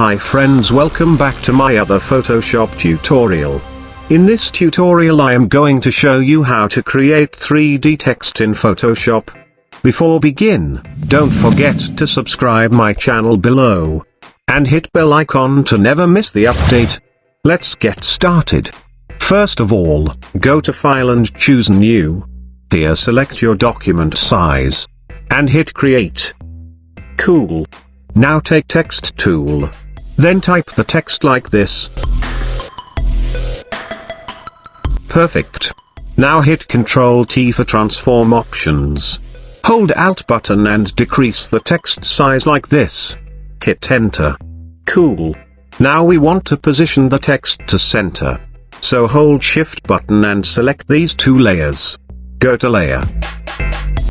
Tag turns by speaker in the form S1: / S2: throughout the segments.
S1: Hi friends, welcome back to my other Photoshop tutorial. In this tutorial I am going to show you how to create 3D text in Photoshop. Before begin, don't forget to subscribe my channel below. And hit bell icon to never miss the update. Let's get started. First of all, go to File and choose New. Here select your document size. And hit Create. Cool. Now take Text tool. Then type the text like this. Perfect. Now hit Ctrl T for transform options. Hold Alt button and decrease the text size like this. Hit Enter. Cool. Now we want to position the text to center. So hold Shift button and select these two layers. Go to Layer,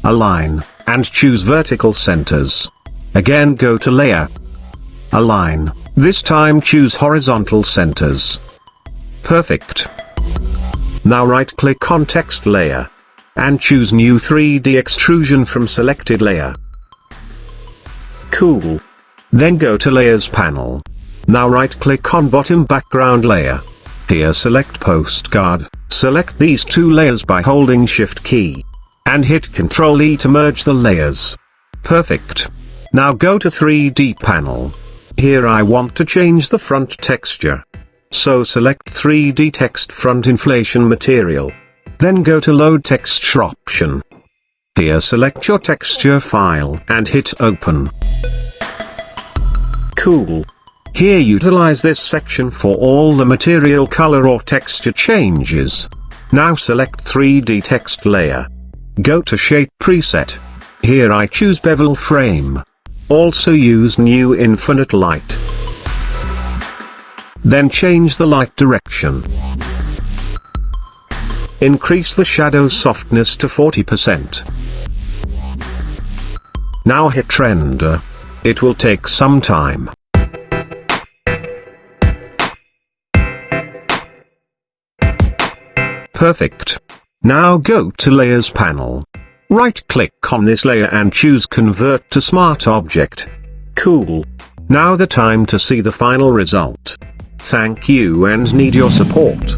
S1: Align, and choose Vertical Centers. Again go to Layer, Align. This time choose Horizontal Centers. Perfect. Now right-click on Text Layer. And choose New 3D Extrusion from selected layer. Cool. Then go to Layers panel. Now right-click on Bottom Background Layer. Here select Postcard. Select these two layers by holding Shift key. And hit Ctrl E to merge the layers. Perfect. Now go to 3D panel. Here I want to change the front texture. So select 3D text front inflation material. Then go to Load Texture option. Here select your texture file and hit Open. Cool. Here utilize this section for all the material color or texture changes. Now select 3D text layer. Go to Shape preset. Here I choose Bevel Frame. Also use New Infinite Light. Then change the light direction. Increase the shadow softness to 40%. Now hit Render. It will take some time. Perfect. Now go to Layers panel. Right-click on this layer and choose Convert to Smart Object. Cool. Now the time to see the final result. Thank you and need your support.